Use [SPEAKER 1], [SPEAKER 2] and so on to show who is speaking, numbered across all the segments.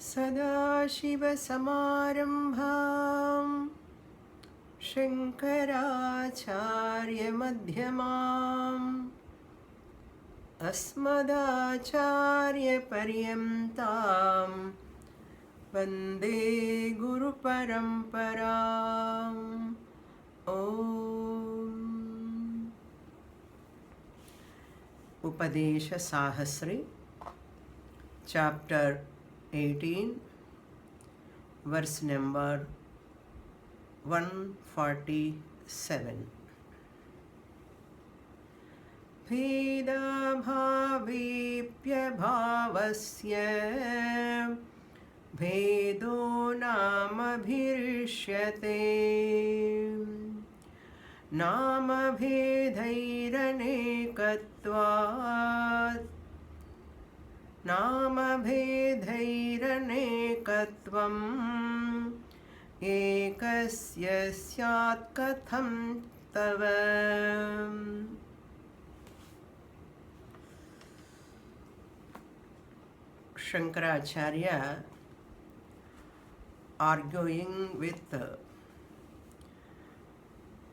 [SPEAKER 1] सदाशिवसमारम्भां शङ्कराचार्यमध्यमाम् अस्मदाचार्यपर्यन्तां वन्दे गुरुपरम्पराम् Upadesa Sahasri, chapter 18, verse number 147. Bhedabhavipyabhavasya भेदो नामभिरिष्यते नामभेदैरनेकत्वात् नामभेदैरनेकत्वम् एकस्य स्यात् कथं तव. Shankaracharya arguing with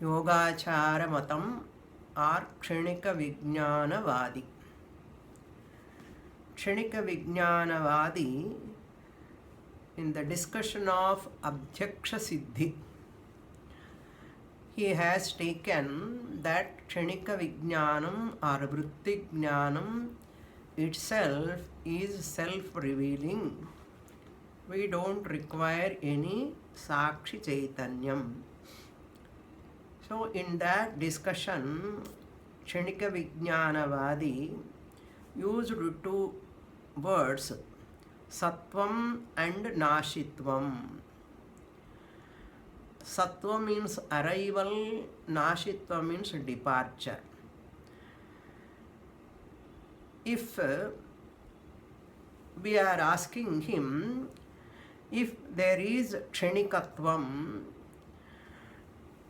[SPEAKER 1] Yogachara Matam or Kshanika Vijnanavadi. Kshanika Vijnanavadi, in the discussion of Abhyaksha Siddhi, he has taken that Kshanika Vijnanam or Vritti Jnanam itself is self-revealing. We don't require any Sakshi Chaitanyam. So in that discussion, Kshanika Vijnanavadi used two words, Sattvam and Nashitvam. Sattva means arrival, Nashitva means departure. If we are asking him, if there is Kshanikatvam,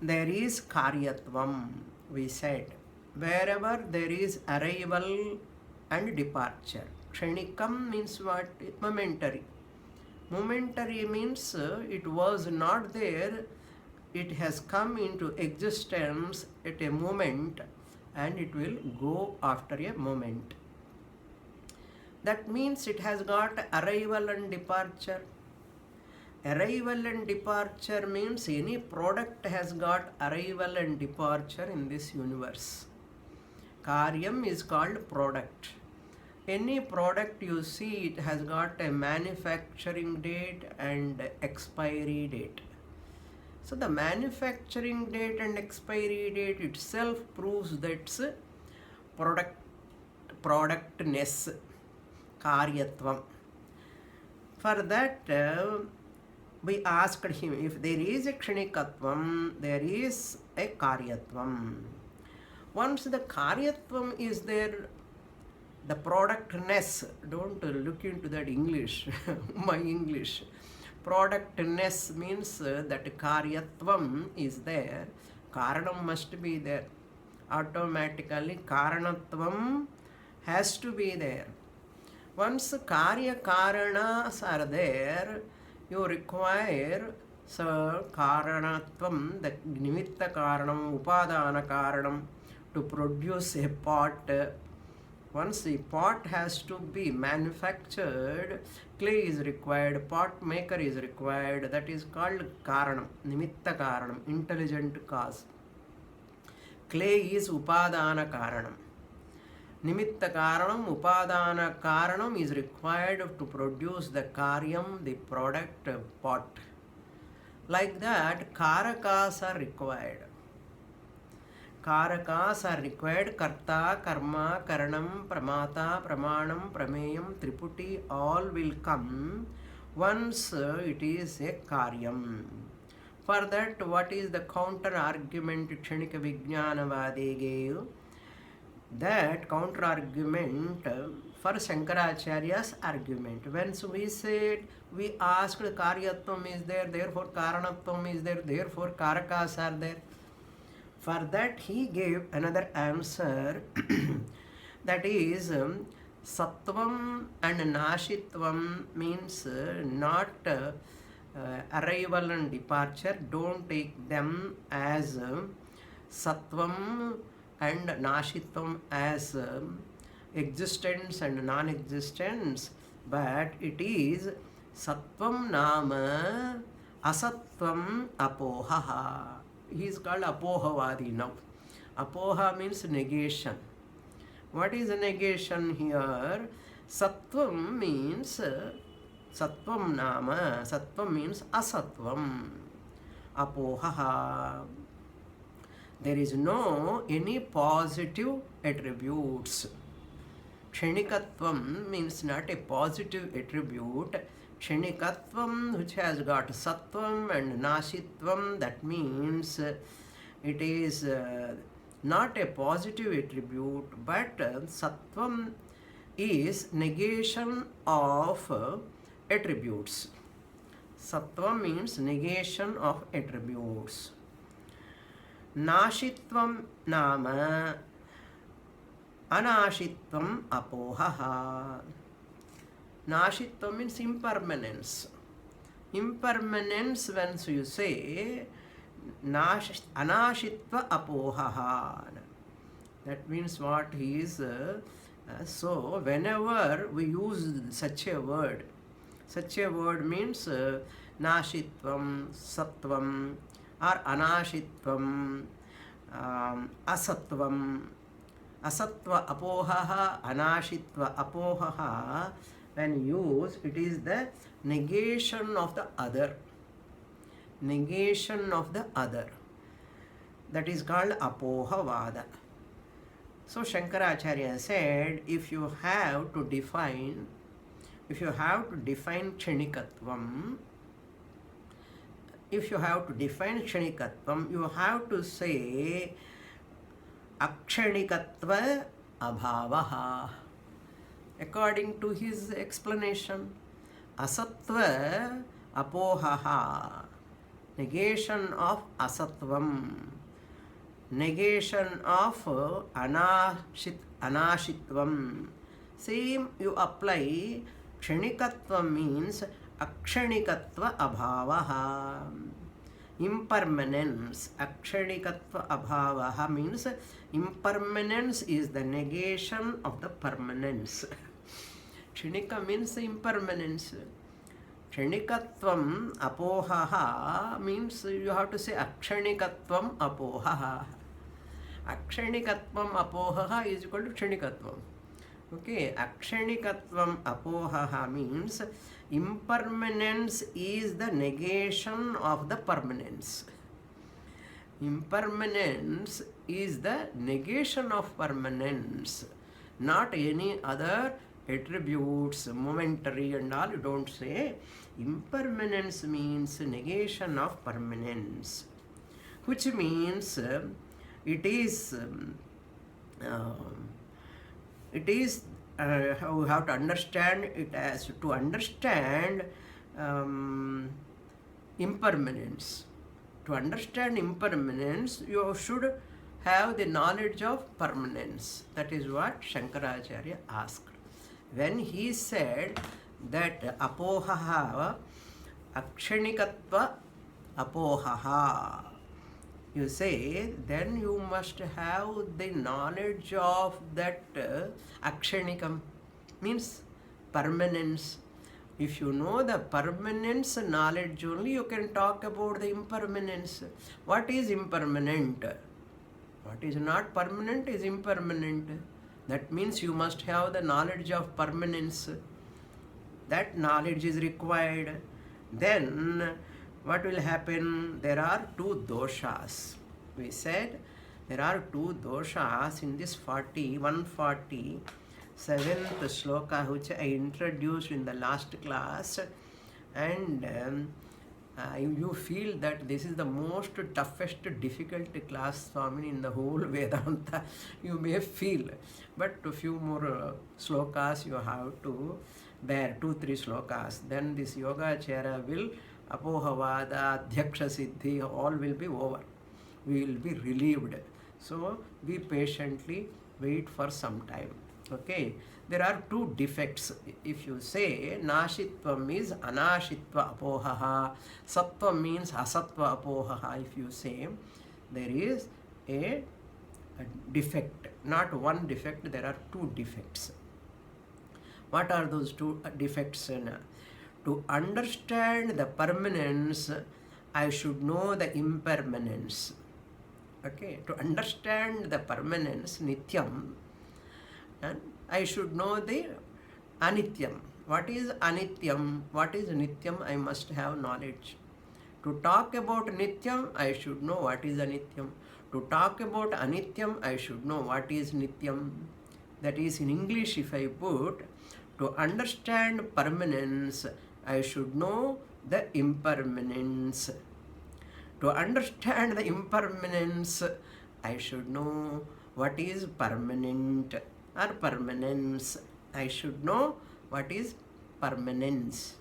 [SPEAKER 1] there is Karyatvam, we said. Wherever there is arrival and departure. Kshanikam means what? Momentary. Momentary means it was not there, it has come into existence at a moment and it will go after a moment. That means it has got arrival and departure. Arrival and departure means any product has got arrival and departure in this universe. Karyam is called product. Any product you see, it has got a manufacturing date and expiry date. So the manufacturing date and expiry date itself proves that's productness. Karyatvam. For that, we asked him, if there is a Kshanikatvam, there is a Karyatvam. Once the Karyatvam is there, the productness, don't look into that English, my English. Productness means that Karyatvam is there, Karanam must be there. Automatically, Karanatvam has to be there. Once Karya Karanas are there, you require Karanatvam, the Nimitta Karanam, Upadana Karanam, to produce a pot. Once the pot has to be manufactured, clay is required, pot maker is required, that is called Karanam, Nimitta Karanam, intelligent cause. Clay is Upadana Karanam. Nimitta Karanam, Upadana Karanam is required to produce the Karyam, the product pot. Like that, Karakas are required. Karakas are required. Karta, Karma, Karanam, Pramata, Pramanam, Prameyam, Triputi, all will come once it is a Karyam. For that, what is the counter argument Kshanika Vijnanavadi gave? That counter argument for Shankaracharya's argument. Once we said, we asked Karyatvam is there, therefore Karanatvam is there, therefore Karakas are there. For that he gave another answer, that is Sattvam and Nashitvam means not arrival and departure. Don't take them as Sattvam and Nashitvam as existence and non-existence, but it is Sattvam Nama Asatvam Apohaha. He is called Apohavadi now. Apoha means negation. What is a negation here? Sattvam means Sattvam Nama. Sattvam means Asatvam. Apohaha. There is no any positive attributes. Kshenikatvam means not a positive attribute. Kshenikatvam, which has got Sattvam and Nashitvam, that means it is not a positive attribute, but Sattvam is negation of attributes. Sattvam means negation of attributes. Nashitvam Nama Anashitvam Apohaha. Nashitvam means impermanence. Impermanence, when you say Anashitva Apohaha, that means what he is. So whenever we use such a word means Nashitvam, Sattvam, or Anashitvam, Asatvam, Asatva Apohaha, Anashitva Apohaha. When used, it is the negation of the other. Negation of the other. That is called Apohavada. So Shankaracharya said, if you have to define Kshenikatvam, you have to say Akshenikatva Abhavaha. According to his explanation, Asatva Apohaha, negation of Asatvam, negation of Anashitvam. Same you apply. Kshenikatva means Akshenikatva Abhavaha. Impermanence. Akshenikatva Abhavaha means impermanence is the negation of the permanence. Kshenika means impermanence. Kshenikatvam Apohaha means you have to say Akshenikatvam Apohaha. Akshenikatvam Apohaha is equal to Kshenikatvam. Okay, Akshenikatvam Apohaha means impermanence is the negation of the permanence. Impermanence is the negation of permanence, not any other attributes, momentary and all. You don't say. Impermanence means negation of permanence, which means it is how we have to understand it as to understand impermanence. To understand impermanence, you should have the knowledge of permanence. That is what Shankaracharya asked. When he said that Apohaha, Akshenikatva Apohaha, you say, then you must have the knowledge of that Akshenikam, means permanence. If you know the permanence knowledge only, you can talk about the impermanence. What is impermanent? What is not permanent is impermanent. That means you must have the knowledge of permanence. That knowledge is required. Then what will happen? There are two doshas. We said there are two doshas in this 147th sloka, which I introduced in the last class, and you feel that this is the most toughest, difficult class, Swamini, in the whole Vedanta. You may feel, but a few more slokas you have to bear, 2-3 slokas. Then this Yogacara will, Apohavada, Adhyaksha Siddhi, all will be over. We will be relieved. So be patiently, wait for some time. Okay. there are two defects. If you say nashitvam is anashitva apohaha, sattvam means asatva apohaha, if you say there is a defect, not one defect, there are two defects. What are those two defects? To understand the permanence, I should know the impermanence. Okay, to understand the permanence, nityam, and I should know the anityam. What is anityam? What is nityam? I must have knowledge. To talk about nityam, I should know what is anityam. To talk about anityam, I should know what is nityam. That is, in English, if I put, to understand permanence, I should know the impermanence. To understand the impermanence, I should know what is permanent or permanence. I should know what is permanence.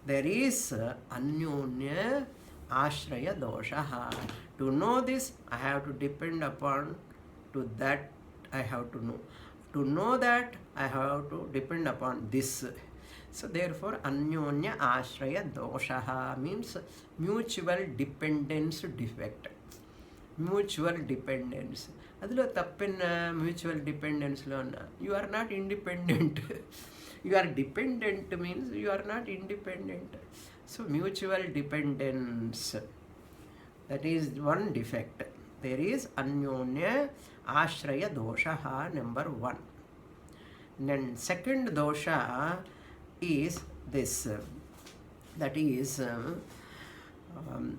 [SPEAKER 1] There is anyonya ashraya doshaha. To know this, I have to depend upon, to that I have to know. To know that, I have to depend upon this. So therefore, anyonya ashraya doshaha means mutual dependence defect. Mutual dependence. Adlo tappina mutual dependence lo unna. You are not independent. You are dependent means you are not independent. So mutual dependence, that is one defect. There is anyonya ashraya doshaha, number one. Then second dosha is this, that is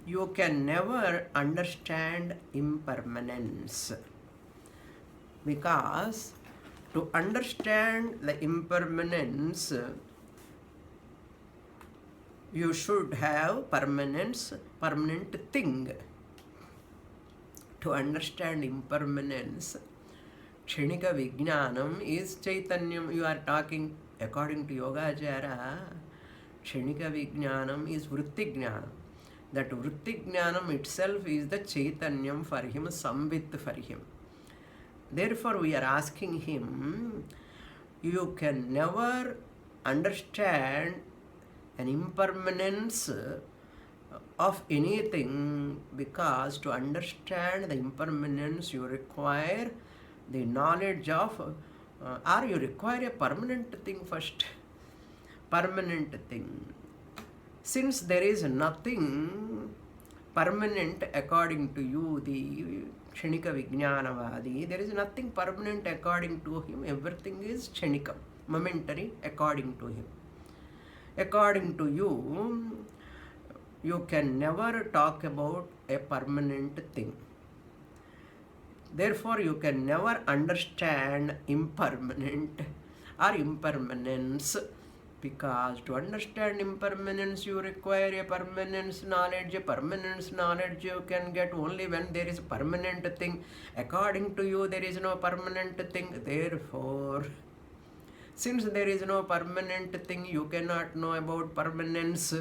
[SPEAKER 1] you can never understand impermanence, because to understand the impermanence you should have permanent thing. To understand impermanence, kshanika vijnanam is chaitanyam. You are talking according to Yogacharya. Kshanika vijnanam is vritti jnanam. That vritti jnanam itself is the chaitanyam for him, samvit for him. Therefore, we are asking him, you can never understand an impermanence of anything, because to understand the impermanence you require the knowledge of, or you require a permanent thing first. Permanent thing. Since there is nothing permanent according to you, the kshanika vijnanavadi, there is nothing permanent according to him. Everything is kshanika, momentary according to him. According to you, you can never talk about a permanent thing. Therefore, you can never understand impermanent or impermanence, because to understand impermanence you require a permanence knowledge. A permanence knowledge you can get only when there is a permanent thing. According to you, there is no permanent thing. Therefore, since there is no permanent thing, you cannot know about permanence.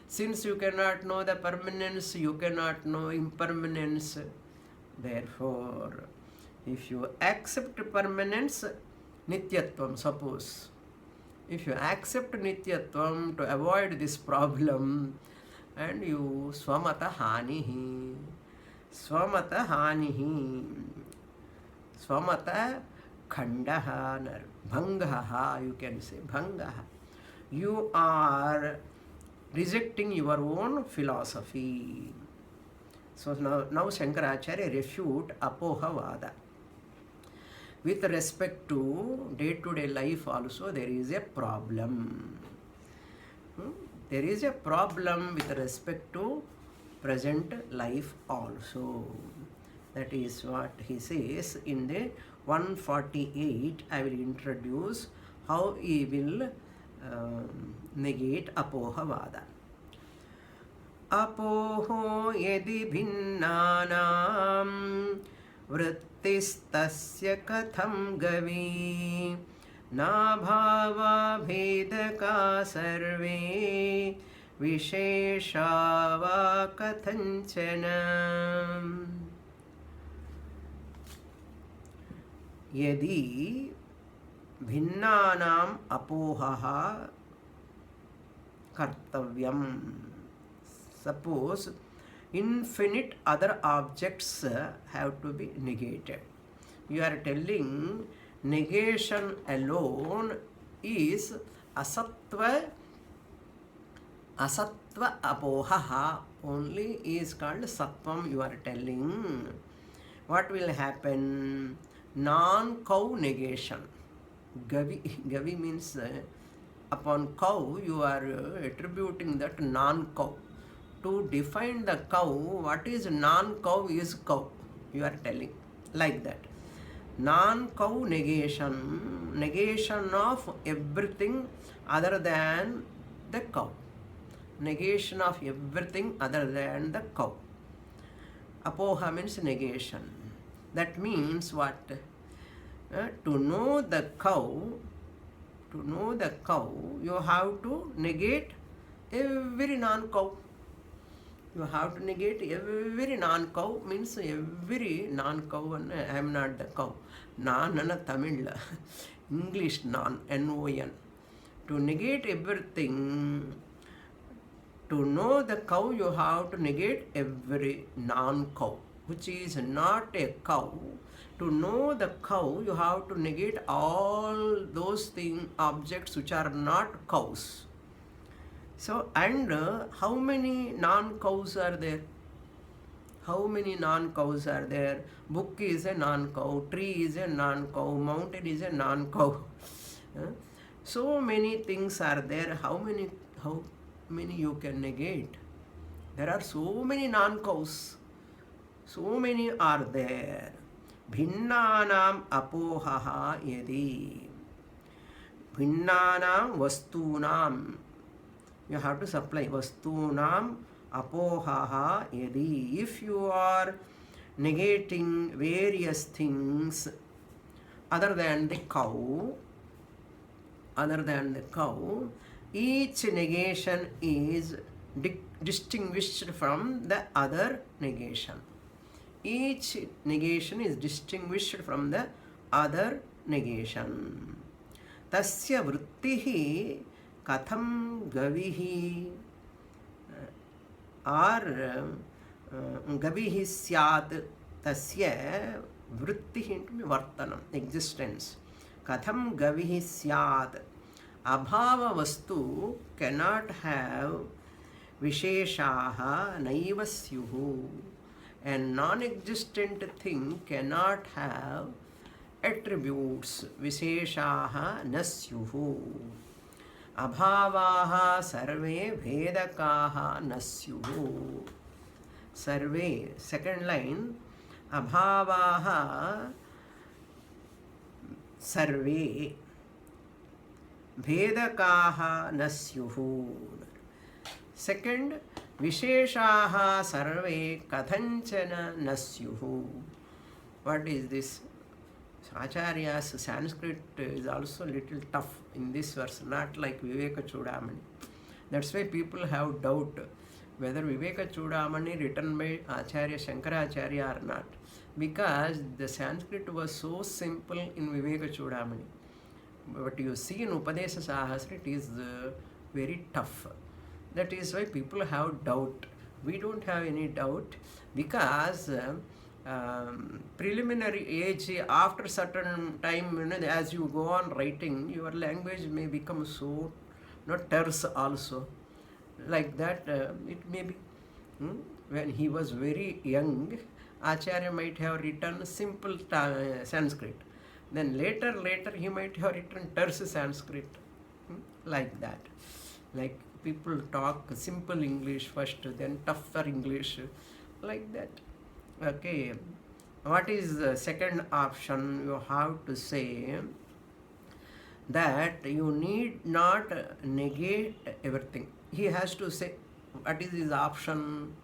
[SPEAKER 1] Since you cannot know the permanence, you cannot know impermanence. Therefore, if you accept permanence, nityatvam, suppose, if you accept nityatvam to avoid this problem, and you swamata hanihi, swamata khandaha, bhangaha, you can say bhangaha. You are rejecting your own philosophy. So now Shankaracharya refute apohavada. With respect to day-to-day life also, there is a problem. There is a problem with respect to present life also. That is what he says in the 148. I will introduce how he will negate apohavada. Apoho yedi bhinnanam vrittistasya katham gavi na bhava bhedaka sarve visheshava kathanchana. Yadi भिन्नानाम् अपोहः kartavyam. Suppose infinite other objects have to be negated. You are telling negation alone is asatva apohaha, only is called sattvam. You are telling. What will happen? Non-cow negation. Gavi means upon cow you are attributing that non-cow. To define the cow, what is non-cow is cow. You are telling like that. Non-cow negation, negation of everything other than the cow. Negation of everything other than the cow. Apoha means negation. That means what? To know the cow, you have to negate every non-cow. You have to negate every non-cow, means every non-cow, and I am not the cow. Non Tamil, English non, N-O-N. To negate everything, to know the cow, you have to negate every non-cow, which is not a cow. To know the cow, you have to negate all those objects which are not cows. So, and how many non-cows are there? How many non-cows are there? Book is a non-cow, tree is a non-cow, mountain is a non-cow. So many things are there. How many you can negate? There are so many non-cows. So many are there. Bhinnanam apohaha yadi. Bhinnanam vastunam. You have to supply vastunam apohaha yadi. If you are negating various things other than the cow, each negation is distinguished from the other negation. Each negation is distinguished from the other negation. Tasya vrittihi katham gavihi or gavihi syat. Tasya vrittihi vartanam, existence. Katham gavihi syat. Abhava vastu cannot have visheshaha naiva syuhu. A non-existent thing cannot have attributes. Visheshaha nasyuhu. Abhavaha sarve vedakaha nasyuhu. Sarve, second line. Abhavaha sarve vedakaha nasyuhu. Second, visheshaha sarve kathanchana nasyuhu. What is this? Acharya's Sanskrit is also little tough in this verse, not like Viveka Chudamani. That's why people have doubt whether Viveka Chudamani written by Acharya Shankaracharya or not, because the Sanskrit was so simple in Viveka Chudamani. But you see in Upadesa Sahasri, it is very tough. That is why people have doubt. We don't have any doubt, because preliminary age, after certain time, as you go on writing, your language may become so terse also. Like that, it may be. When he was very young, Acharya might have written simple Sanskrit. Then later he might have written terse Sanskrit. Like that. Like people talk simple English first, then tougher English. Like that. Okay. What is the second option? You have to say that you need not negate everything. He has to say, what is his option?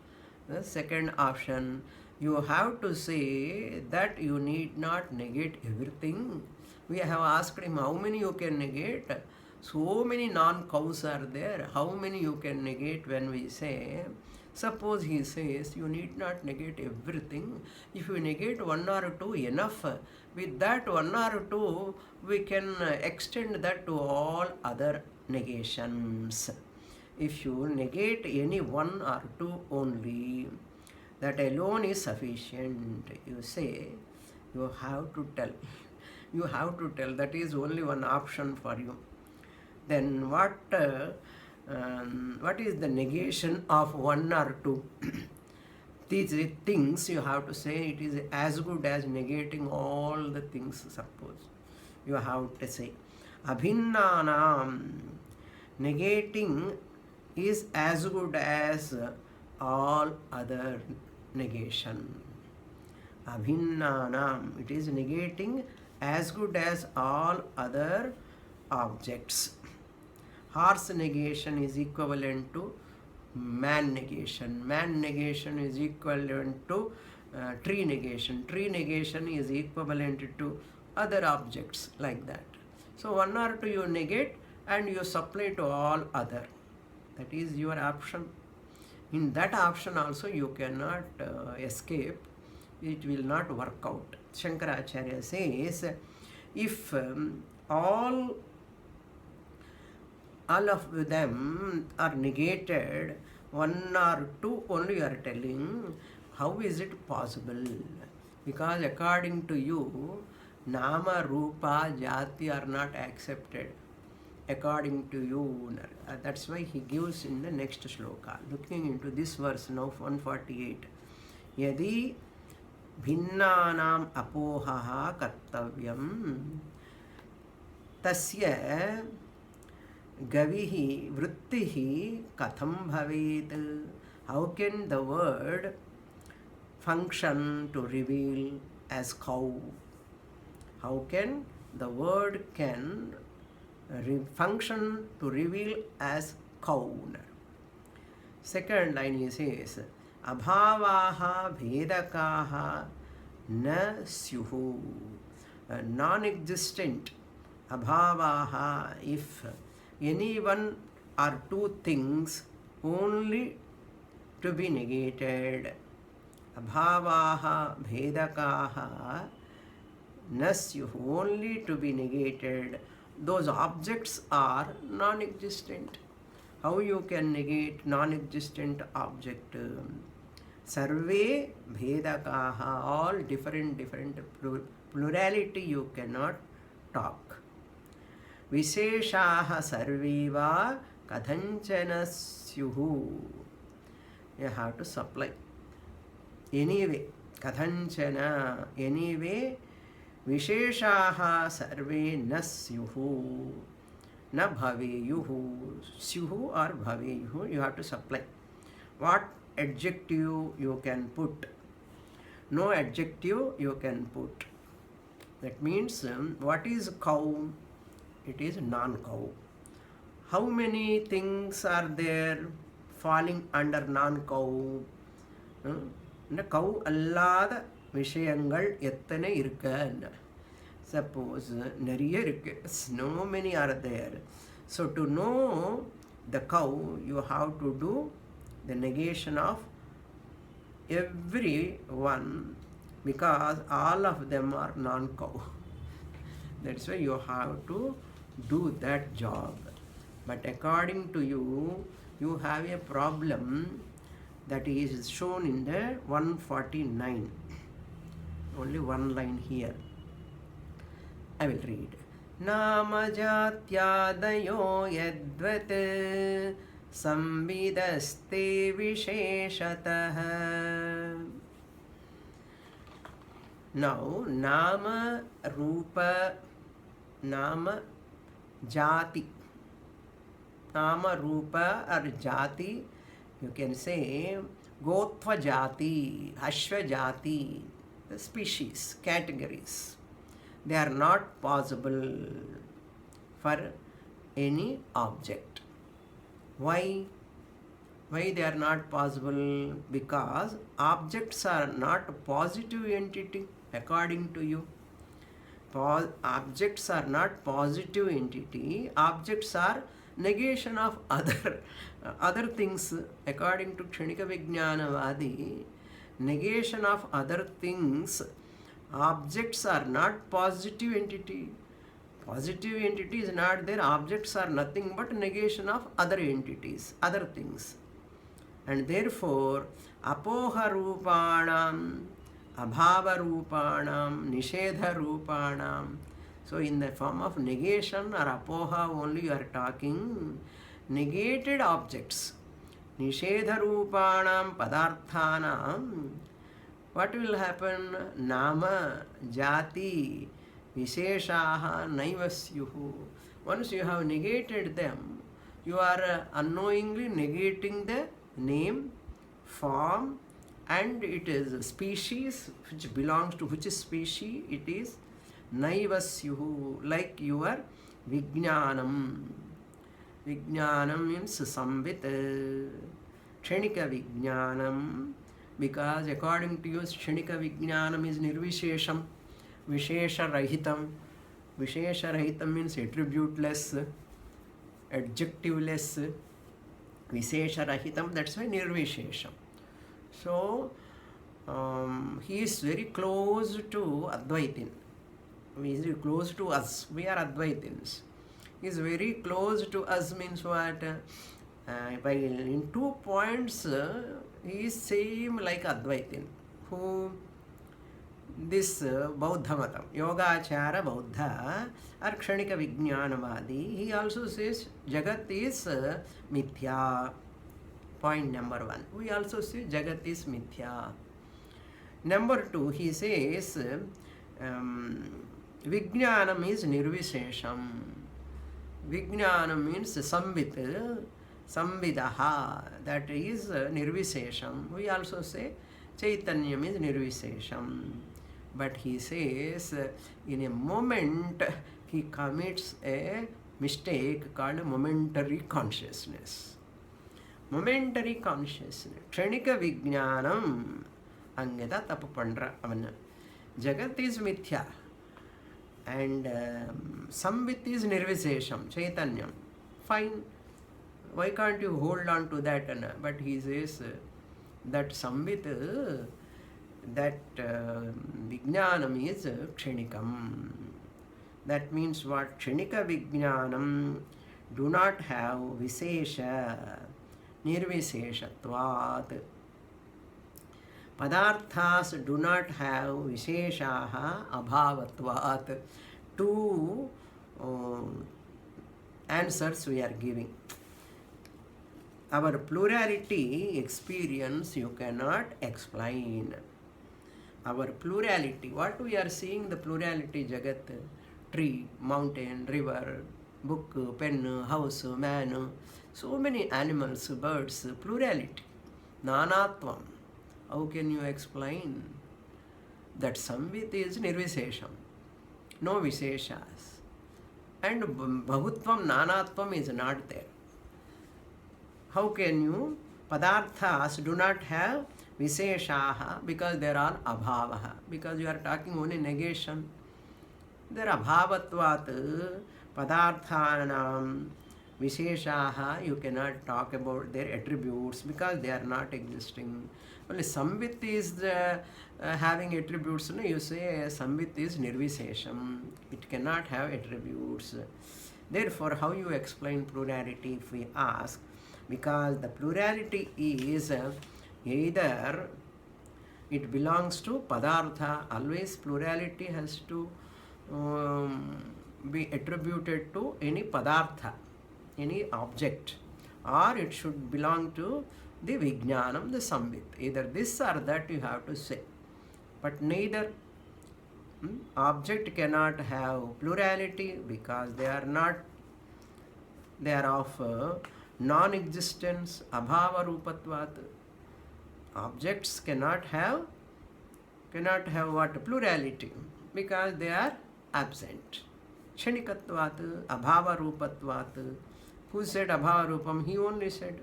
[SPEAKER 1] The second option, you have to say that you need not negate everything. We have asked him how many you can negate. So many non-cows are there. How many you can negate? When we say Suppose he says you need not negate everything. If you negate one or two, enough. With that one or two, we can extend that to all other negations. If you negate any one or two only, that alone is sufficient. You say, you have to tell. You have to tell. That is only one option for you. Then what is the negation of one or two? These things you have to say it is as good as negating all the things, suppose. You have to say. Abhinnanam, negating is as good as all other negation. Abhinnanam, it is negating as good as all other objects. Horse negation is equivalent to man negation. Man negation is equivalent to tree negation. Tree negation is equivalent to other objects, like that. So one or two you negate and you supply to all other. That is your option. In that option also you cannot escape. It will not work out. Shankaracharya says, if all of them are negated, one or two only you are telling, how is it possible? Because according to you, Nama, Rupa, Jati are not accepted. According to you, that's why he gives in the next shloka. Looking into this verse now, 148. Yadi भिन्नानाम अपोहः कर्तव्यम् तस्य गविः वृत्तिः कथं भवेत्? How can the word function to reveal as cow? How can the word can function to reveal as cow? Second line he says, Abhavaha Vedakaha na syuhu. Non-existent Abhavaha, if any one or two things only to be negated. Abhavaha Vedakaha na syuhu, only to be negated. Those objects are non-existent. How you can negate non-existent object? Sarve Bhedakaha, all different plurality you cannot talk. Visheshaha sarveva kadhanchana syuhu. You have to supply. Anyway, kadhanchana, anyway, Visheshaha sarve na syuhu. Na bhaveyuhu. Syuhu or bhaveyuhu, you have to supply. What adjective you can put? No adjective you can put. That means, what is cow? It is non-cow. How many things are there falling under non-cow? Cow allada vishayangal ettane irukka. Suppose nariya irukku. So many are there. So to know the cow, you have to do the negation of every one, because all of them are non-cow. That's why you have to do that job. But according to you, you have a problem that is shown in the 149. Only one line here. I will read. Namajatyadayo yadvat samvidaste visheshatah. Now, Nama, Rupa, Nama, Jati. Nama, Rupa or Jati, you can say Gotva Jati, Ashva Jati, the species, categories. They are not possible for any object. Why? Why they are not possible? Because objects are not positive entity according to you. Objects are not positive entity. Objects are negation of other things. According to Kshanika Vijnanavadi, negation of other things, objects are not positive entity. Positive entity is not there. Objects are nothing but negation of other entities, other things. And therefore, apoha rupanam, abhava rupanam, nishedha rupanam. So in the form of negation or apoha only you are talking negated objects. Nishedha rupanam padarthanam. What will happen? Nama, jati, visheshaha, naivasyuhu. Once you have negated them, you are unknowingly negating the name, form, and it is species which belongs to which species it is. Naivasyuhu, like your vijnanam. Vijnanam means sambit, kshanika vijnanam, because according to you, kshanika vijnanam is nirvishesham, vishesha rahitam. Vishesha rahitam means attributeless, adjectiveless. Vishesha rahitam, that's why nirvishesham. So, he is very close to Advaitin. He is close to us. We are Advaitins. He is very close to us means what? While in 2 points, he is same like Advaitin. Who? This Bauddha Matam, Yogachara Bauddha, or Kshanika Vijnanavadi, he also says Jagat is Mithya. Point number 1. We also say Jagat is Mithya. Number 2, he says Vijnanam is Nirvishesham. Vijnanam means Sambit, Samvidaha, that is Nirvishesham. We also say Chaitanyam is Nirvishesham. But he says in a moment he commits a mistake called momentary consciousness. Momentary consciousness. Kshanika Vijnanam Angeda Tapu Pandra Avana. Jagat is Mithya. And Sambit is Nirvishesham, Chaitanyam. Fine. Why can't you hold on to that? But he says that Sambit, that Vijnanam is Kshanikam. That means what? Kshanika Vijnanam do not have Vishesha, Nirvisheshatvat. Padarthas do not have Visheshaha, Abhavatvat. 2 answers we are giving. Our plurality experience you cannot explain. Our plurality, what we are seeing, the plurality Jagat, tree, mountain, river, book, pen, house, man, so many animals, birds, plurality, nanatvam. How can you explain? That Samvit is Nirvishesham, no Visheshas. And Bahutvam, Nanatvam is not there. How can you? Padarthas do not have Visheshaha because they are all Abhavaha. Because you are talking only negation. There are Abhavatvat, Padarthanam, Visheshaha, you cannot talk about their attributes because they are not existing. Only Samvit is having attributes. No, you say Samvit is Nirvishesham. It cannot have attributes. Therefore, how you explain plurality if we ask? Because the plurality is either it belongs to Padartha. Always plurality has to be attributed to any Padartha, any object, or it should belong to the Vijnanam, the Sambit. Either this or that you have to say. But neither. Object cannot have plurality because they are not, they are of non-existence, abhava rupatvat. Objects cannot have what? Plurality because they are absent. Kshanikatvat, abhava rupatvat. Who said abhava rupam? He only said.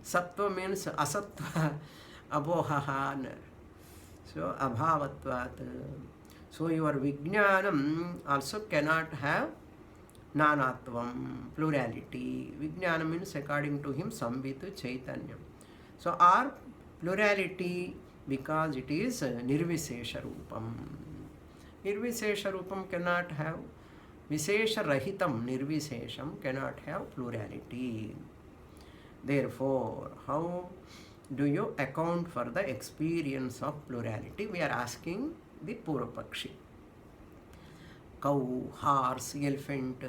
[SPEAKER 1] Sattva means asattva, abohaha. So abhavatvat. So your Vijnanam also cannot have Nanatvam, plurality. Vijnana means according to him Sambit Chaitanya. So our plurality because it is Nirvisesha Rupam. Nirvisesha Rupam cannot have Visesha Rahitam, Nirvisesham cannot have plurality. Therefore, how do you account for the experience of plurality? We are asking the Purvapakshi. Cow, horse, elephant,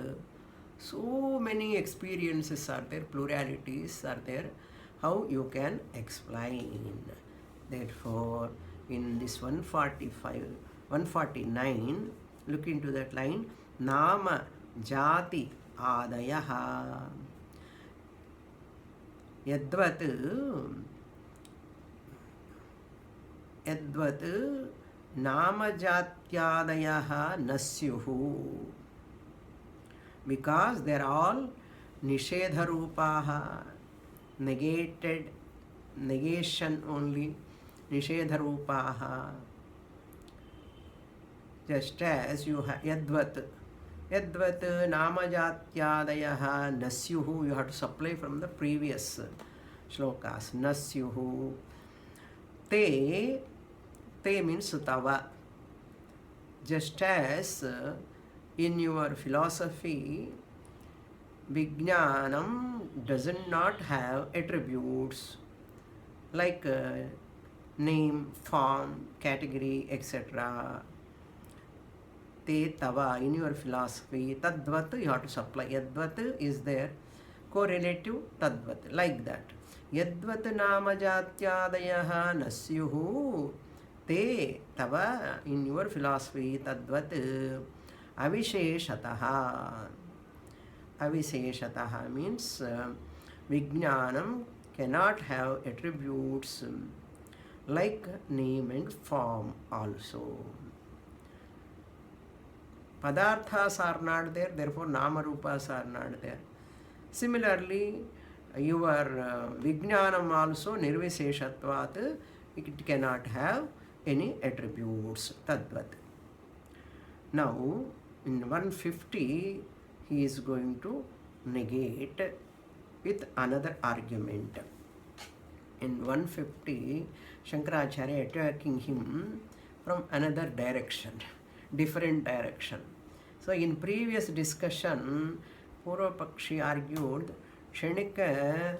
[SPEAKER 1] so many experiences are there, pluralities are there. How you can explain? Therefore, in this 149, look into that line. Nama jati adayaha yadvat nama jatyadayaha nasyuhu, because they are all nishedha rupaha, negated, negation only, nishedha rupaha. Just as you have yadvat namajatyadayaha nasyuhu, you have to supply from the previous shlokas. Nasyuhu te means tava. Just as in your philosophy Vijnanam does not have attributes like name, form, category, etc. Te tava, in your philosophy, tadvat you have to supply. Yadvat is there, correlative tadvat, like that. Yadvat namajatyadayaha nasyuhu te tava, in your philosophy, tadvat avisheshataha. Avisheshataha means Vijnanam cannot have attributes like name and form also. Padarthas are not there, therefore Namarupas are not there. Similarly, your Vijnanam also Nirviseshatvat, it cannot have any attributes. Tadvat. Now, in 150, he is going to negate with another argument. In 150, Shankaracharya attacking him from another direction, different direction. So in previous discussion, Purvapakshi argued Kshanika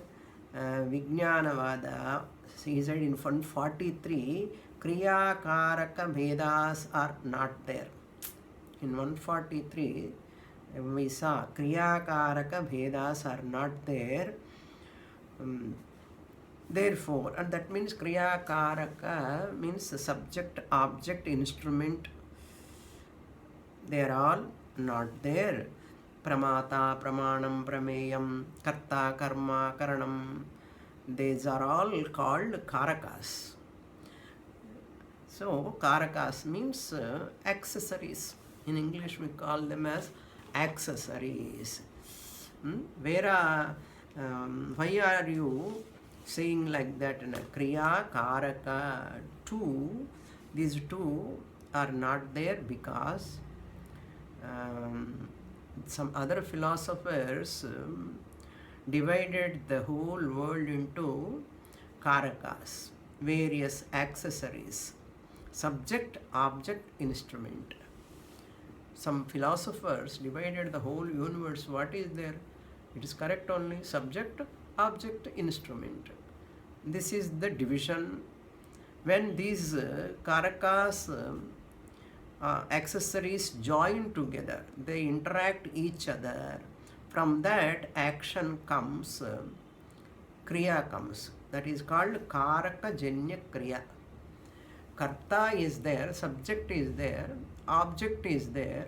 [SPEAKER 1] Vijnanavada. He said in 143, Kriya Karaka Vedas are not there. In 143, we saw Kriya Karaka Vedas are not there. Therefore, and that means Kriya Karaka means subject, object, instrument. They are all not there. Pramata, Pramanam, Prameyam, Karta, Karma, Karanam. These are all called Karakas. So, Karakas means accessories. In English, we call them as accessories. Why are you saying like that in a Kriya, Karaka, two? These two are not there because some other philosophers divided the whole world into Karakas, various accessories, subject, object, instrument. Some philosophers divided the whole universe. What is there? It is correct only subject, object, instrument. This is the division. When these Karakas accessories join together, they interact each other. From that action comes, Kriya comes. That is called Karaka Janya Kriya. Karta is there, subject is there, object is there,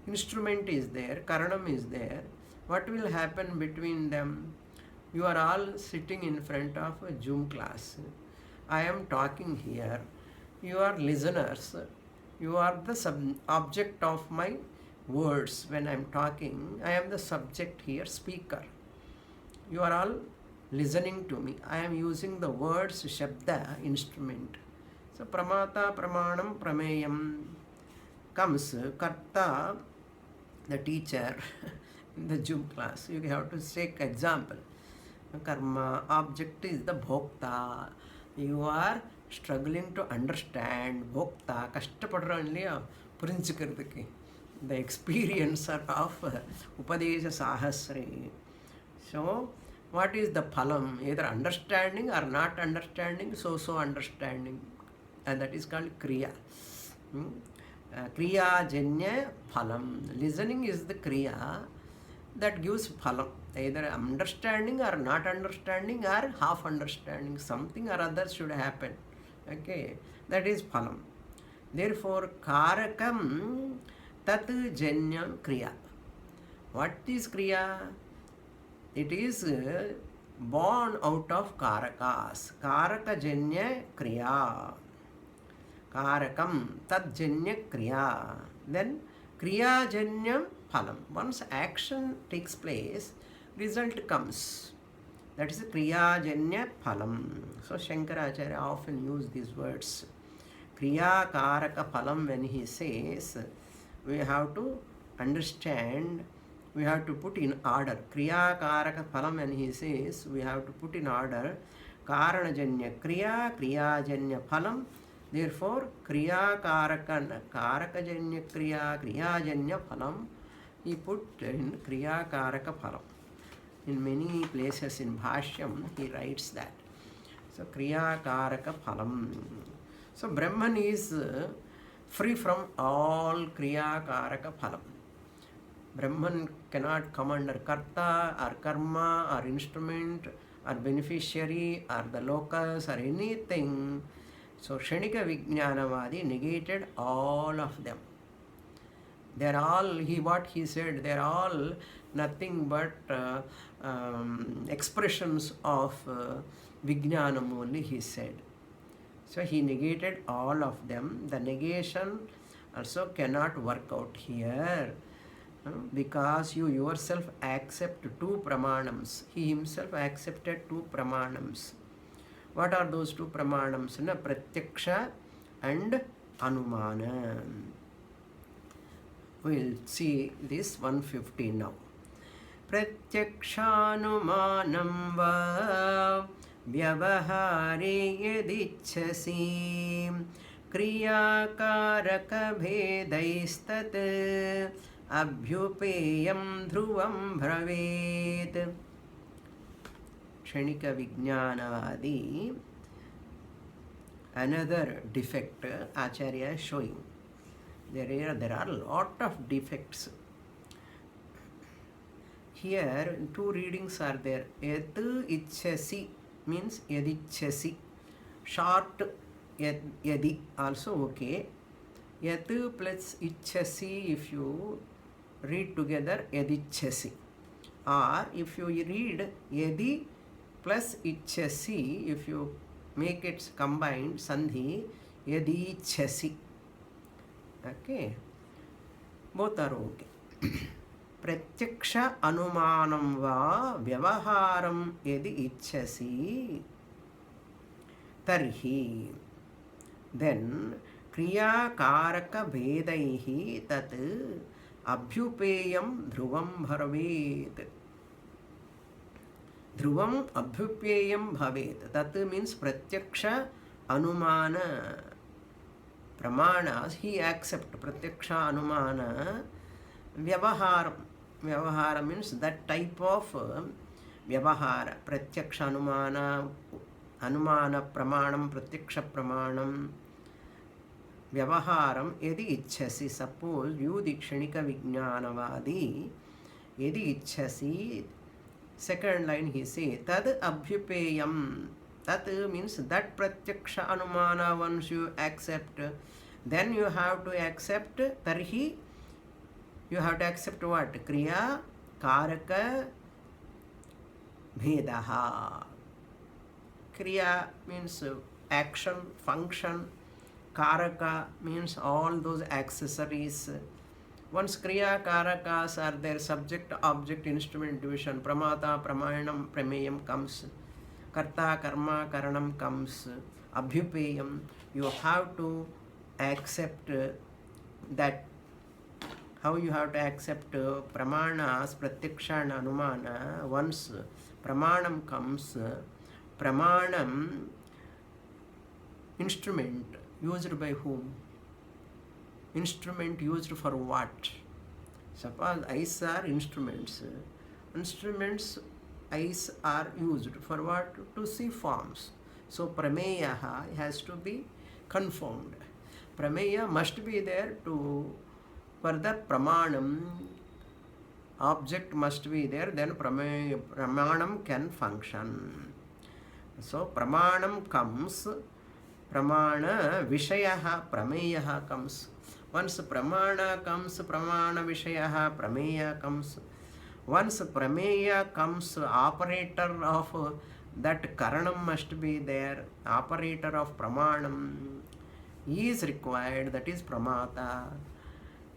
[SPEAKER 1] instrument is there, Karanam is there. What will happen between them? You are all sitting in front of a Zoom class. I am talking here. You are listeners. You are the object of my words. When I am talking, I am the subject here, speaker. You are all listening to me. I am using the words, Shabda, instrument. So, Pramata, Pramanam, Prameyam comes. Karta, the teacher, in the gym class. You have to take example. Karma, object is the bhokta. You are struggling to understand bhokta. Kashtapadra இல்லையா புரிஞ்சுக்கிறதுக்கு. The experience of Upadesa Sahasri. So, what is the phalam? Either understanding or not understanding, so understanding. And that is called kriya. Kriya janya phalam. Listening is the kriya that gives phalam. Either understanding or not understanding or half understanding. Something or other should happen. Okay, that is phalam. Therefore, karakam tat janyam kriya. What is kriya? It is born out of karakas. Karaka janya kriya. Karakam tat janya kriya. Then kriya janyam phalam. Once action takes place, result comes. That is kriya janya phalam. So Shankaracharya often use these words. Kriya karaka phalam, when he says, we have to understand, we have to put in order. Kriya karaka phalam, when he says, we have to put in order. Karana janya kriya, kriya janya phalam. Therefore, kriya karaka janya kriya, kriya janya phalam. He put in kriya karaka phalam. In many places in Bhashyam, he writes that. So, kriya karaka phalam. So, Brahman is free from all kriya karaka phalam. Brahman cannot come under karta or karma or instrument or beneficiary or the locus or anything. So, Kshanika Vijnanavadi negated all of them. They are all, what he said, they are all nothing but expressions of Vijnanam only, he said. So he negated all of them. The negation also cannot work out here because you yourself accept two pramanams. He himself accepted two pramanams. What are those two pramanams? Pratyaksha and Anumana. We will see this 150 now. Pratyakshanumanam va vyavahare yadichasi kriyakaraka bhedaistat abhyupeyam dhruvam bhavet. Kshanika Vijnanavadi, another defect Acharya is showing. There are a lot of defects. Here, two readings are there. Yat ichchasi means yadichchasi. Short yadi also okay. Yat plus ichchasi, if you read together, yadichchasi. Or if you read yadi plus ichchasi, if you make it combined, sandhi, yadichchasi. Okay, both are okay. Pratyaksha anumanam va vyavaharam yadi ichchasi tarhi. Then kriya karaka bhedaihi tat abhyupeyam dhruvam bhavet. Dhruvam abhyupeyam bhavet. Tat means pratyaksha anumana pramanas. He accepts pratyaksha anumana vyavaharam. Vyavahara means that type of vyavahara. Pratyaksha anumana, anumana pramanam, pratyaksha pramanam, vyavaharam yadi ichchasi. Suppose you, the Kshanika Vijnanavadi, yadi ichchasi. Second line he says, tad abhyupeyam. Tat means that pratyaksha anumana, once you accept, then you have to accept tarhi. You have to accept what? Kriya karaka bhedaha. Kriya means action, function. Karaka means all those accessories. Once kriya karakas are there, subject, object, instrument division, pramata, pramanam, prameyam comes. Karta, karma, karanam comes. Abhyupeyam. You have to accept that how you have to accept pramanas, pratyaksha and anumana. Once pramanam comes, pramanam, instrument used by whom? Instrument used for what? Suppose eyes are instruments. Instruments, eyes are used for what? To see forms. So prameya has to be confirmed. Prameya must be there to for the pramanam. Object must be there, then pramanam can function. So pramanam comes, pramana vishayaha prameyaha comes. Once pramana comes, pramana vishayaha prameya comes. Once prameya comes, operator of that karanam must be there. Operator of pramanam is required, that is pramata.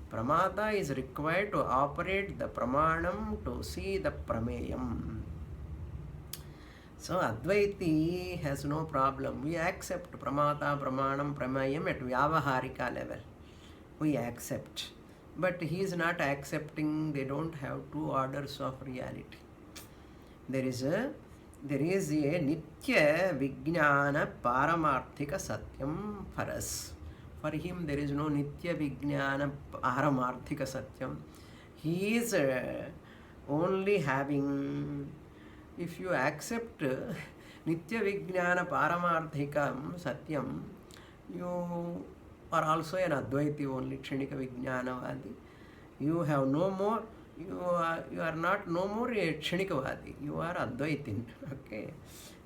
[SPEAKER 1] Pramata is required to operate the pramanam to see the prameyam. So Advaiti has no problem. We accept pramata, pramanam, pramayam at vyavaharika level. We accept. But he is not accepting, they don't have two orders of reality. There is a nitya vijnana paramarthika satyam for us. For him there is no nitya vijnana paramarthika satyam. He is only having, if you accept nitya vijnana paramarthikam satyam, you are also an Advaiti only, Kshanika Vijnanavadi. You have no more, you are not no more a Kshanikavadi, you are Advaitin. Okay,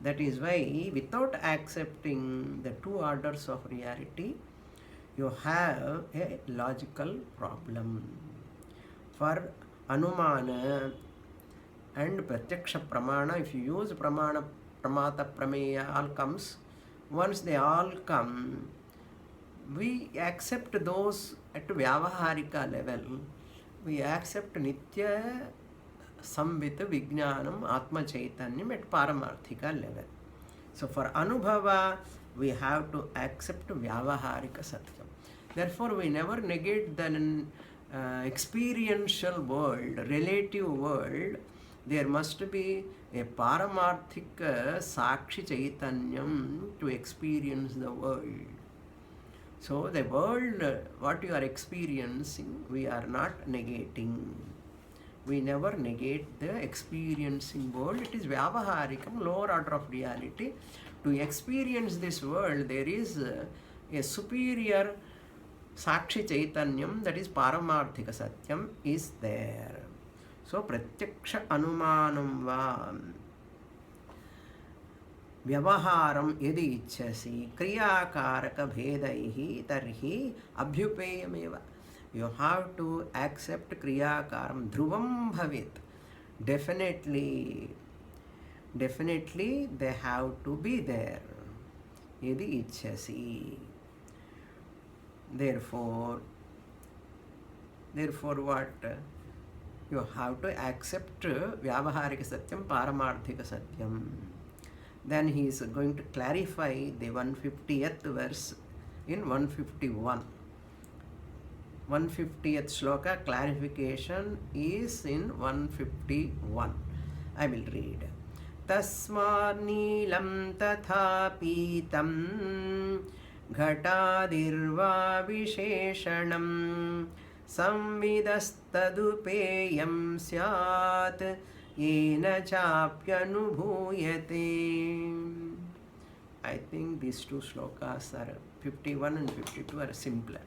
[SPEAKER 1] that is why without accepting the two orders of reality, you have a logical problem. For Anumana and Pratyaksha Pramana, if you use Pramana, Pramata, Prameya, all comes, once they all come, we accept those at Vyavaharika level. We accept Nitya Samvita Vijnanam Atma Chaitanyam at Paramarthika level. So for Anubhava, we have to accept Vyavaharika Satyam. Therefore, we never negate the experiential world, relative world. There must be a Paramarthika Sakshi Chaitanyam to experience the world. So the world, what you are experiencing, we are not negating. We never negate the experiencing world. It is Vyavaharikam, lower order of reality. To experience this world, there is a superior Sakshi Chaitanyam, that is Paramarthika Satyam, is there. So Pratyaksha Anumanam va Vyavaharam yadi ichchasi kriyakaraka bhedaihi tarhi abhyupeyameva. You have to accept kriyakaram dhruvam bhavet. Definitely they have to be there. Yadi ichchasi. Therefore what? You have to accept Vyavaharika Satyam, Paramarthika Satyam. Then he is going to clarify the 150th verse in 151. 150th shloka clarification is in 151. I will read. Tasmad neelam tatha pitam ghatadirva visheshanam samvidastadupeyam syat yena chapyanubhuyate. I think these two shlokas are 51 and 52 are simpler.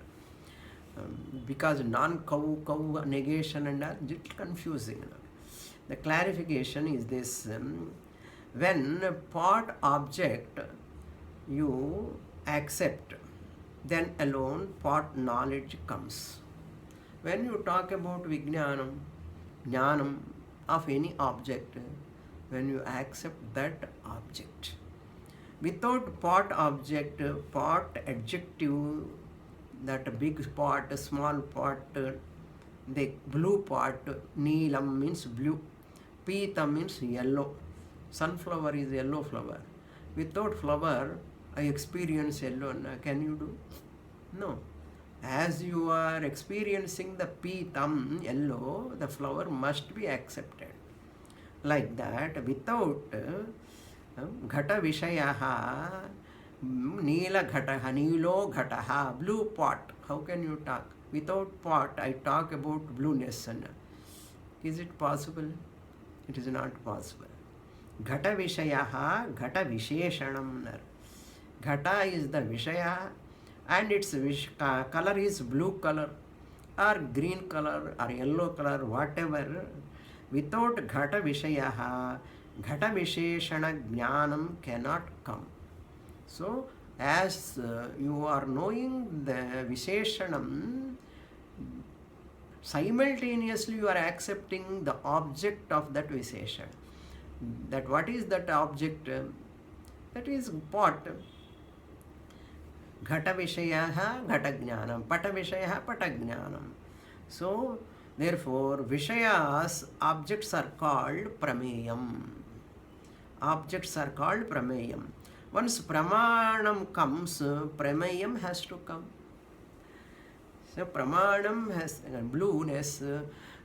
[SPEAKER 1] Because non-cow negation and are little confusing. The clarification is this: when pot object you accept, then alone pot knowledge comes. When you talk about Vijnanam, Jnanam of any object, when you accept that object, without pot object, pot adjective, that big pot, small pot, the blue pot, neelam means blue, pitam means yellow, sunflower is yellow flower. Without flower, I experience yellow. Can you do? No. As you are experiencing the pitam, yellow, the flower must be accepted. Like that, without ghata vishayaha, neela ghataha, neelo ghataha, blue pot. How can you talk? Without pot, I talk about blueness. Is it possible? It is not possible. Ghata vishayaha, ghata visheshanam. Ghata is the vishaya and its color is blue color or green color or yellow color, whatever. Without ghata vishayaha, ghata visheshana jnanam cannot come. So, as you are knowing the visheshanam, simultaneously you are accepting the object of that vishesha. That what is that object? That is pot. Ghata vishayaha ghata jnanam, pata vishayaha pata jnanam. So, therefore, vishayas, objects are called prameyam. Objects are called prameyam. Once pramanam comes, prameyam has to come. So, pramanam has blueness,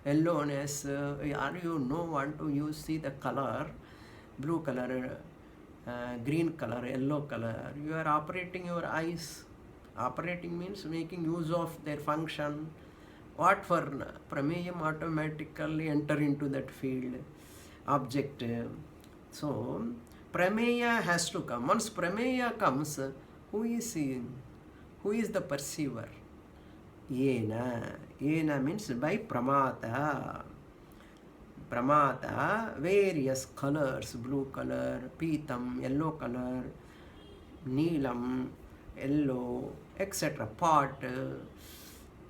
[SPEAKER 1] yellowness, or you want to use, see the color, blue color, green color, yellow color. You are operating your eyes. Operating means making use of their function. What for? Prameyam automatically enter into that field, object. So, prameya has to come. Once prameya comes, who is seeing? Who is the perceiver? Yena. Yena means by pramata. Pramata, various colors, blue color, pitam, yellow color, neelam, yellow, etc. Pot,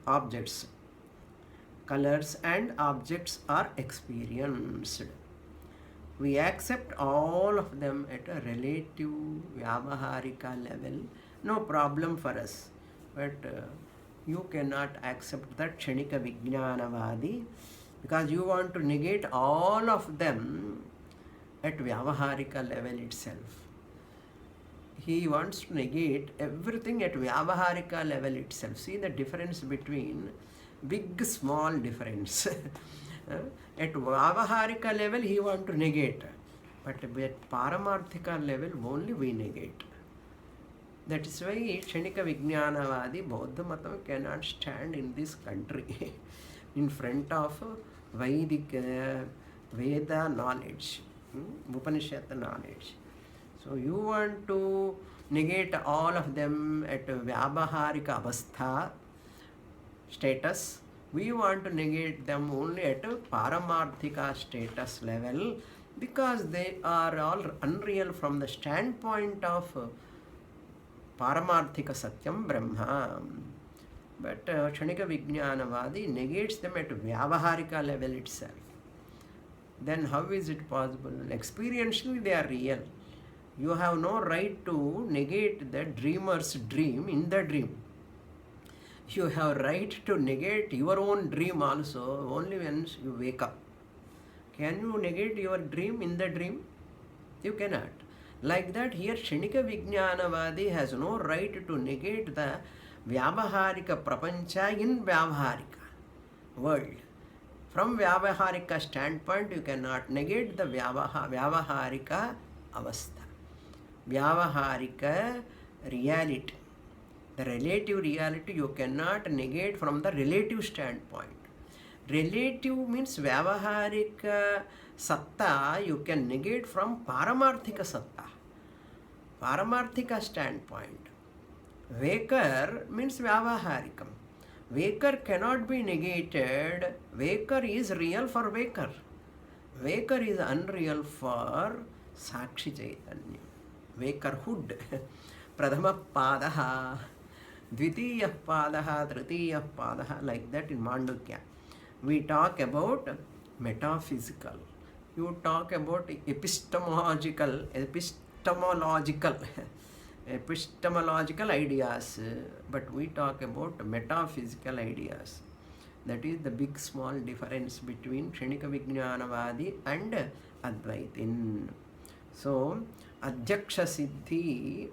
[SPEAKER 1] objects. Colors and objects are experienced. We accept all of them at a relative vyavaharika level. No problem for us. But you cannot accept that kshanika vijnanavadi because you want to negate all of them at vyavaharika level itself. He wants to negate everything at vyavaharika level itself. See the difference between big, small difference. At vyavaharika level he wants to negate, but at paramarthika level only we negate. That is why kshanika vijnanavadi Bauddha Matam cannot stand in this country in front of Vedic Veda knowledge, Upanishad knowledge. So you want to negate all of them at vyavaharika avastha status. We want to negate them only at a paramarthika status level because they are all unreal from the standpoint of paramarthika satyam brahma. But kshanika vijnanavadi negates them at vyavaharika level itself. Then how is it possible? Experientially they are real. You have no right to negate the dreamer's dream in the dream. You have right to negate your own dream also only when you wake up. Can you negate your dream in the dream? You cannot. Like that here kshanika vijnanavadi has no right to negate the vyavaharika prapancha in vyavaharika world. From vyavaharika standpoint you cannot negate the vyavaharika avastha. Vyavaharika reality. The relative reality you cannot negate from the relative standpoint. Relative means vyavaharika satta you can negate from paramarthika satta. Paramarthika standpoint. Vakar means vyavaharikam. Vakar cannot be negated. Vakar is real for Vakar. Vakar is unreal for Sakshi Chaitanya. Vakarhood. Pradhama padaha, dvitiya padaha, tritiya padaha, like that in Mandukya. We talk about metaphysical. You talk about epistemological ideas, but we talk about metaphysical ideas. That is the big small difference between kshanika vijnanavadi and Advaitin. So, Adhyaksha Siddhi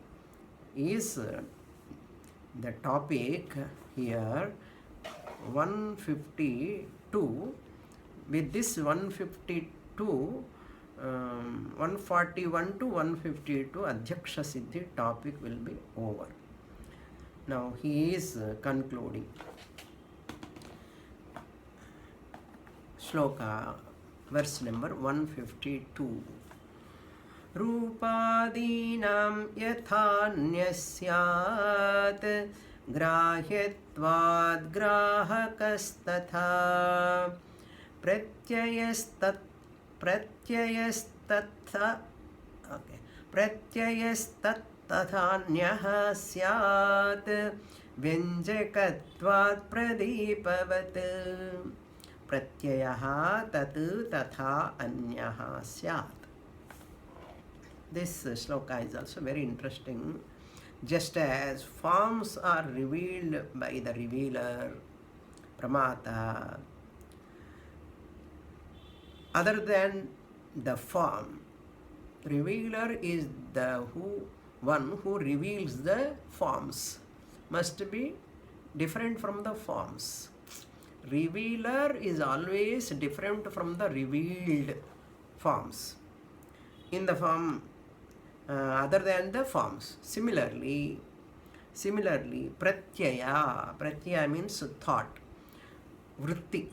[SPEAKER 1] is the topic here 152. With this 152, 141 to 152 Adhyaksha Siddhi topic will be over. Now he is concluding. Shloka, verse number 152. Rupadinam yathanyasyaat grahyatvad grahakastatha pratyayastat syat vyanjakatvad pradipavat pratyayaha tat tatha anyaha syat. This shloka is also very interesting. Just as forms are revealed by the revealer, Pramata, other than the form, revealer is the one who reveals the forms, must be different from the forms. Revealer is always different from the revealed forms, in the form other than the forms. Similarly, pratyaya means thought. Vritti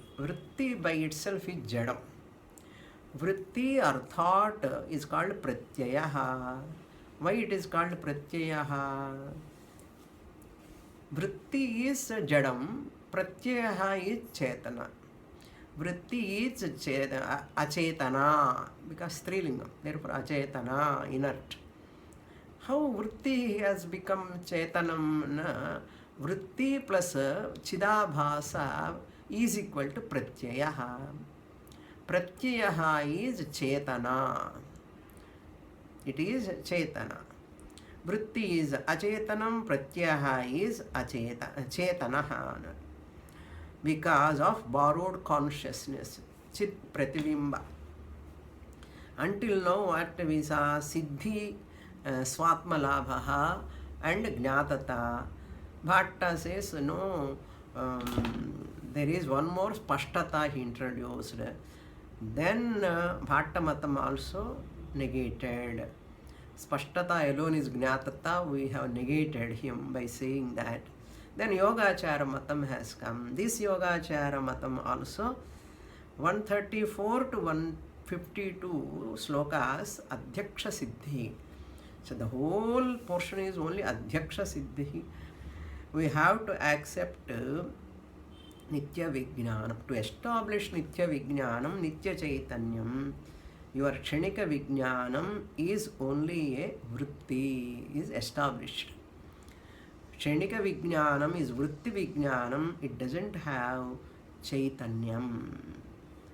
[SPEAKER 1] by itself is jadam. Vritti or thought is called pratyaya. Why it is called pratyaya? Vritti is jadam, pratyaya is chetana. Vritti is achetana, because strilingam, therefore achetana, inert. How vritti has become chetanam? Na? Vritti plus chidabhasa is equal to pratyaya. Pratyaya is chetana. It is chetana. Vritti is acetanam, pratyaya is chetana. Because of borrowed consciousness, chit pratibimba. Until now, what we saw, siddhi, swatmalabha and jnatata. Bhatta says, no, there is one more spashtata he introduced. Then Bhatta Matam also negated. Spashtata alone is jnatata, we have negated him by saying that. Then Yogachara Matam has come. This Yogachara Matam also 134 to 152 slokas Adhyaksha Siddhi. So the whole portion is only Adhyaksha Siddhi. We have to accept Nitya Vijnanam. To establish Nitya Vijnanam, Nitya Chaitanyam, your Kshanika Vijnanam is only a vritti, is established. Kshanika Vijnanam is vritti Vijnanam, it doesn't have Chaitanyam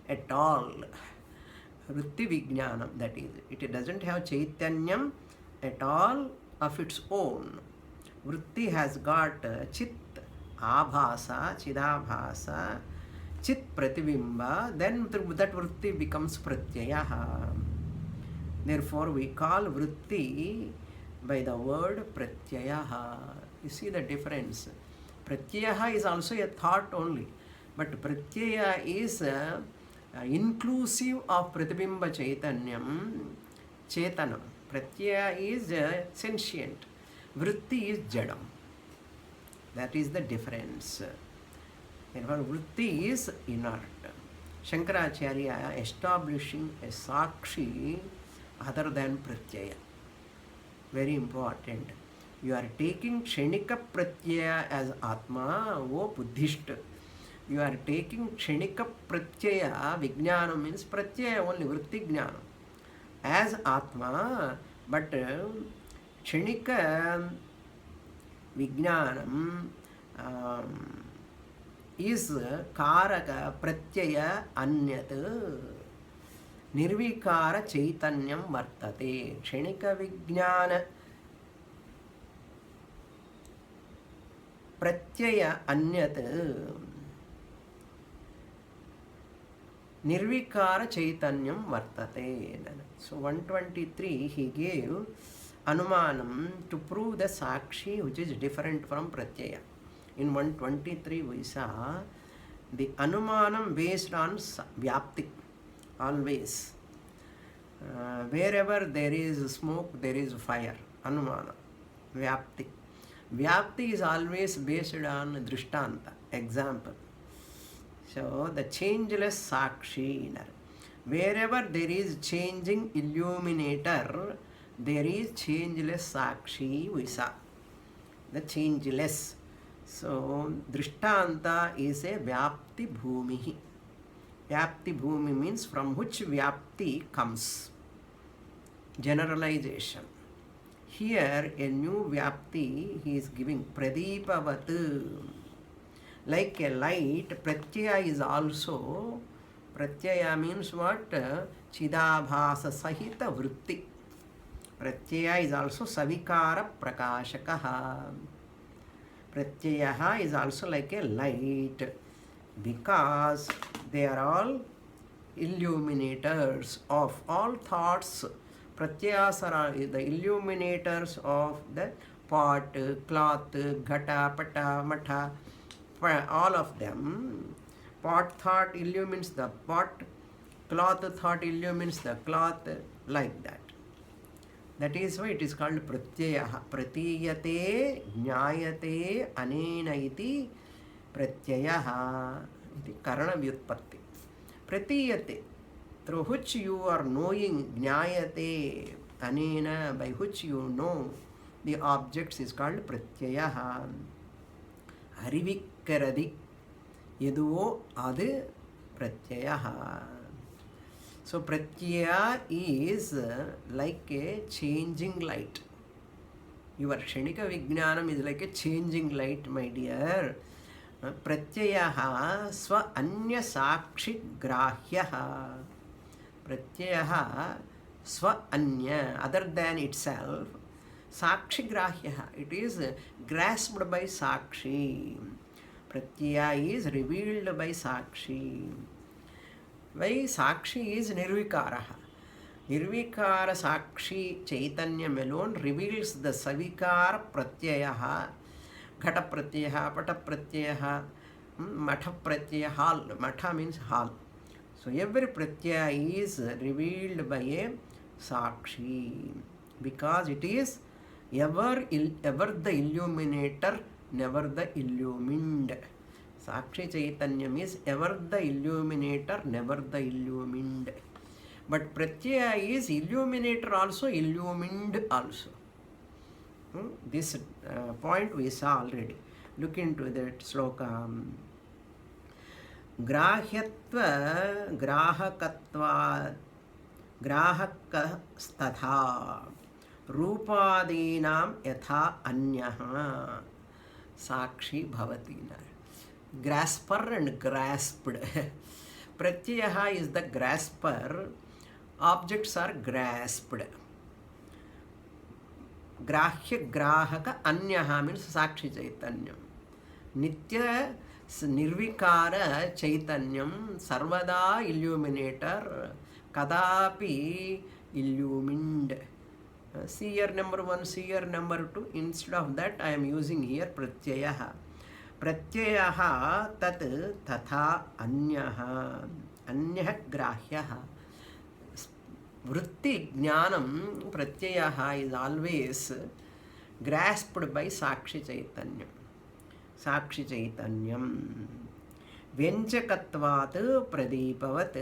[SPEAKER 1] at all. Vritti Vijnanam, that is, it doesn't have Chaitanyam at all of its own. Vritti has got Chit, Abhasa, Chidabhasa, Chit Pratibimba, then that Vritti becomes Pratyaya. Therefore, we call Vritti by the word Pratyaya. You see the difference. Pratyaya is also a thought only, but Pratyaya is inclusive of Pratibimba Chaitanyam, Chetanam. Pratyaya is sentient. Vritti is jadam. That is the difference. Therefore, vritti is inert. Shankaracharya establishing a sakshi other than pratyaya. Very important. You are taking kshanika pratyaya as atma, o buddhist. You are taking kshanika pratyaya, vijnana means pratyaya only, vritti jnana, as atma, but kshanika vijnanam is karaka pratyaya anyat nirvikara chaitanyam vartate. Kshanika vijnana pratyaya anyat nirvikara chaitanyam vartate. So 123 he gave anumanam to prove the sakshi which is different from pratyaya. In 123 we saw the anumanam based on vyapti, always. Wherever there is smoke, there is fire. Anumana, vyapti. Vyapti is always based on drishtanta, example. So the changeless sakshi. Wherever there is changing illuminator, there is changeless sakshi we saw. The changeless. So drishtanta is a vyapti bhumi. Vyapti bhumi means from which vyapti comes. Generalization. Here a new vyapti he is giving, pradeepavat. Like a light, pratyaya is also, pratyaya means what? Chidabhasa sahita vritti. Pratyaya is also savikara prakashakaha. Pratyaya is also like a light, because they are all illuminators of all thoughts. Pratyayas are the illuminators of the pot, cloth, ghata, pata, matha, all of them. Pot thought illumines the pot, cloth thought illumines the cloth, like that. That is why it is called pratyaya. Pratiyate, jnayate, anena iti pratyaya. Iti karana vyutpatti. Pratiyate, through which you are knowing, jnayate, anena, by which you know the objects, is called pratyaya. Arivikkaradi, yaduvo adu pratyaya. So pratyaya is like a changing light. Your kshanika vijnanam is like a changing light, my dear. Pratyaya swa anya sakshi grahyaha. Pratyaya swa anya, other than itself. Sakshi grahyaha, it is grasped by sakshi. Pratyaya is revealed by sakshi. Why sakshi is nirvikaraha. Nirvikara sakshi chaitanyam alone reveals the savikara pratyayaha. Ghata pratyayaha, pata pratyayaha, matha pratyayaha, hal. Matha means hal. So every pratyaya is revealed by a sakshi, because it is ever the illuminator, never the illumined. Sakshi Chaitanyam is ever the illuminator, never the illumined. But Pratyaya is illuminator also, illumined also. This point we saw already. Look into that sloka. Grahyatva grahakatva grahakastatha rupadinam yatha anyaha sakshi bhavati. Grasper and grasped. Pratyaha is the grasper, objects are grasped. Grahya grahaka anyaha means sakshi chaitanyam. Nitya nirvikara chaitanyam, sarvada illuminator, kadapi illumined. Seer number 1, seer number 2. Instead of that, I am using here pratyaha. Pratyayaha tat tatha anyaha. Anyah grahyaha. Vritti jnanam pratyayaha is always grasped by sakshi chaitanyam. Sakshi chaitanyam. Vyanjakatvat pradeepavat.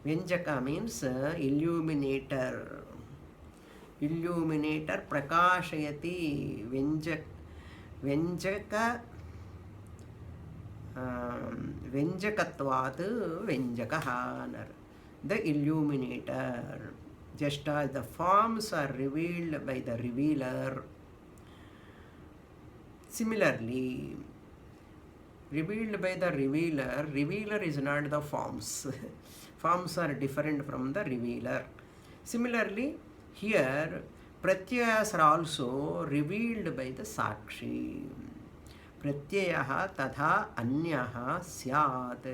[SPEAKER 1] Vyanjaka means illuminator. Illuminator prakashayati. Vyanjaka Vyanjakatvat Vyanjakaha, the illuminator. Just as the forms are revealed by the revealer, similarly, revealed by the revealer, revealer is not the forms. Forms are different from the revealer. Similarly, here pratyayas are also revealed by the sakshi. Pratyayaha tatha anyaha syat.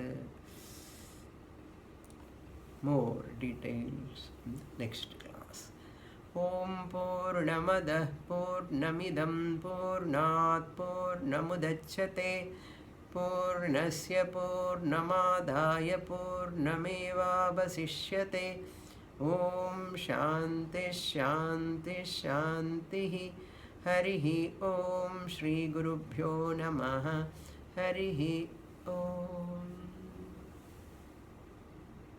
[SPEAKER 1] More details next class. ॐ पूर्णमदः पूर्णमिदं पूर्णात् पूर्णमुदच्यते पूर्णस्य पूर्णमादाय पूर्णमेवावशिष्यते ॐ शान्ति शान्ति शान्तिः हरिः ॐ श्रीगुरुभ्यो नमः हरिः ॐ